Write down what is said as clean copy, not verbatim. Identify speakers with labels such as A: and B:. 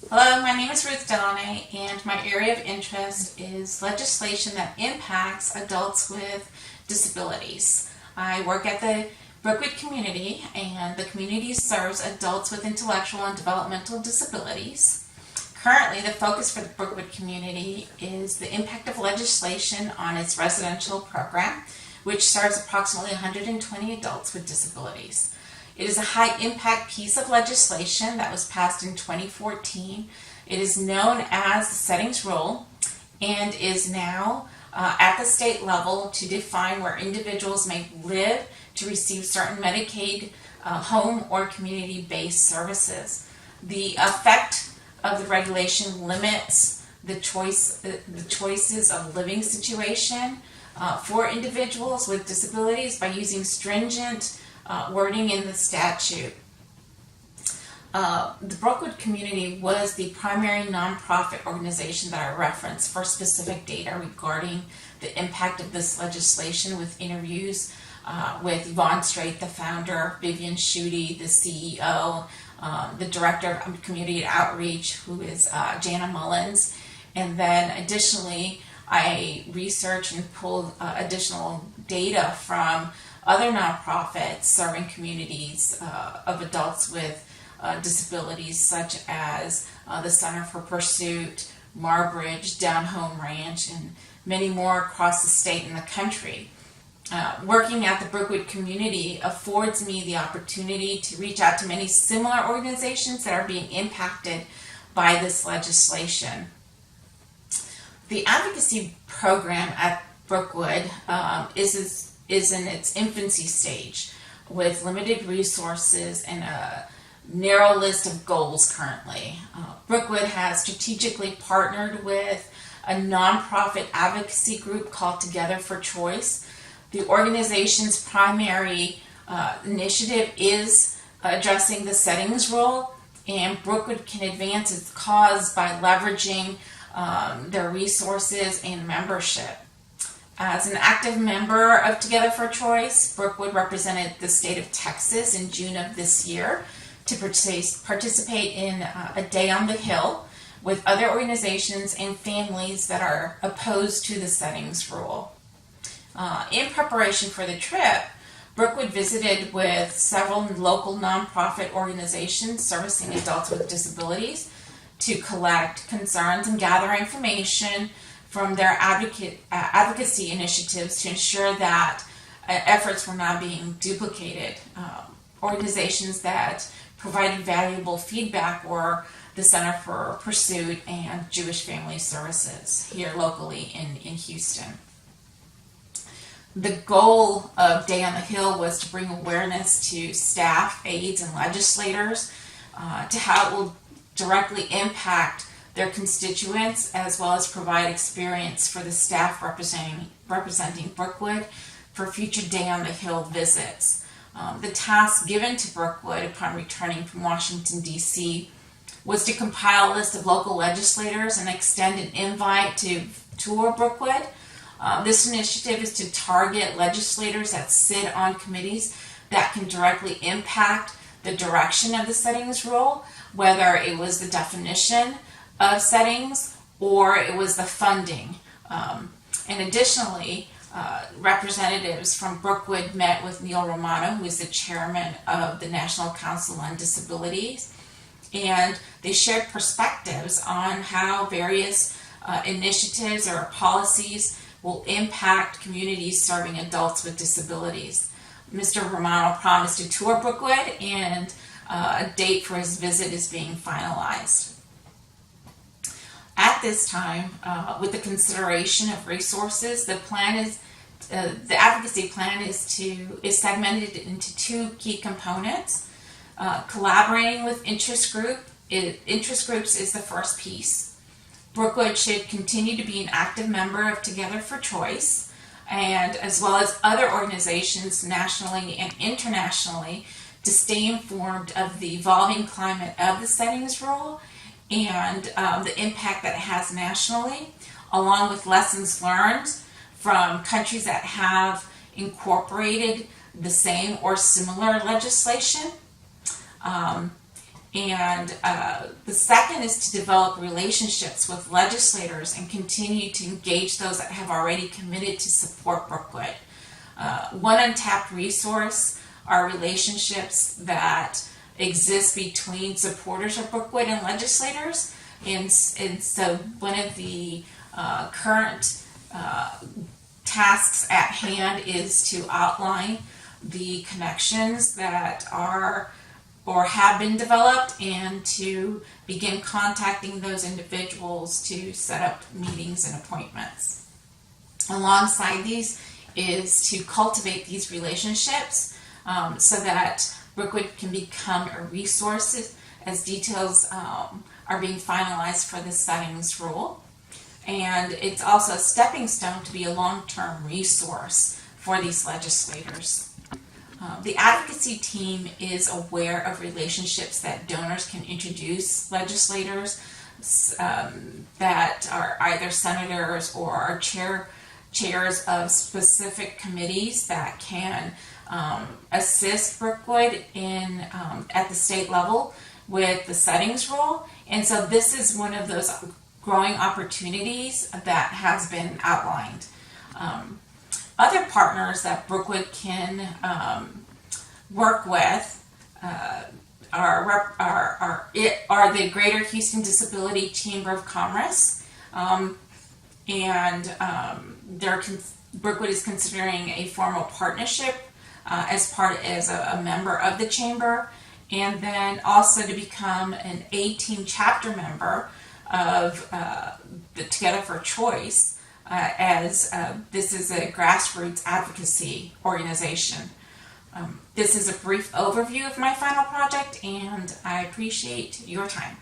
A: Hello, my name is Ruth Delaunay, and my area of interest is legislation that impacts adults with disabilities. I work at the Brookwood community, and the community serves adults with intellectual and developmental disabilities. Currently, the focus for the Brookwood community is the impact of legislation on its residential program, which serves approximately 120 adults with disabilities. It is a high-impact piece of legislation that was passed in 2014. It is known as the Settings Rule and is now at the state level to define where individuals may live to receive certain Medicaid home or community-based services. The effect of the regulation limits the choices of living situation for individuals with disabilities by using stringent wording in the statute. The Brookwood community was the primary nonprofit organization that I referenced for specific data regarding the impact of this legislation, with interviews with Yvonne Strait, the founder, Vivian Schutte, the CEO, the director of community outreach, who is Jana Mullins, and then additionally I researched and pulled additional data from other nonprofits serving communities of adults with disabilities, such as the Center for Pursuit, Marbridge, Down Home Ranch, and many more across the state and the country. Working at the Brookwood community affords me the opportunity to reach out to many similar organizations that are being impacted by this legislation. The advocacy program at Brookwood is in its infancy stage, with limited resources and a narrow list of goals currently. Brookwood has strategically partnered with a nonprofit advocacy group called Together for Choice. The organization's primary initiative is addressing the settings rule, and Brookwood can advance its cause by leveraging their resources and membership. As an active member of Together for Choice, Brookwood represented the state of Texas in June of this year to participate in a Day on the Hill with other organizations and families that are opposed to the settings rule. In preparation for the trip, Brookwood visited with several local nonprofit organizations servicing adults with disabilities to collect concerns and gather information from their advocacy initiatives to ensure that efforts were not being duplicated. Organizations that provided valuable feedback were the Center for Pursuit and Jewish Family Services here locally in Houston. The goal of Day on the Hill was to bring awareness to staff, aides, and legislators to how it will directly impact their constituents, as well as provide experience for the staff representing Brookwood for future Day on the Hill visits. The task given to Brookwood upon returning from Washington, D.C. was to compile a list of local legislators and extend an invite to tour Brookwood. This initiative is to target legislators that sit on committees that can directly impact the direction of the settings rule, whether it was the definition of settings or it was the funding. And additionally, representatives from Brookwood met with Neil Romano, who is the chairman of the National Council on Disabilities, and they shared perspectives on how various initiatives or policies will impact communities serving adults with disabilities. Mr. Romano promised to tour Brookwood, and a date for his visit is being finalized. At this time, with the consideration of resources, the advocacy plan is segmented into two key components. Collaborating with interest groups is the first piece. Brookwood should continue to be an active member of Together for Choice, and as well as other organizations nationally and internationally, to stay informed of the evolving climate of the settings rule and the impact that it has nationally, along with lessons learned from countries that have incorporated the same or similar legislation. And the second is to develop relationships with legislators and continue to engage those that have already committed to support Brookwood. One untapped resource are relationships that exist between supporters of Brookwood and legislators. And so one of the current tasks at hand is to outline the connections that are or have been developed and to begin contacting those individuals to set up meetings and appointments. Alongside these is to cultivate these relationships so that Brookwood can become a resource as details are being finalized for the settings rule. And it's also a stepping stone to be a long-term resource for these legislators. The advocacy team is aware of relationships that donors can introduce legislators that are either senators or are chairs of specific committees that can assist Brookwood in at the state level with the settings rule. And so this is one of those growing opportunities that has been outlined. Other partners that Brookwood can work with are the Greater Houston Disability Chamber of Commerce, and Brookwood is considering a formal partnership as a member of the chamber, and then also to become an A-Team chapter member of the Together for Choice, as this is a grassroots advocacy organization. This is a brief overview of my final project, and I appreciate your time.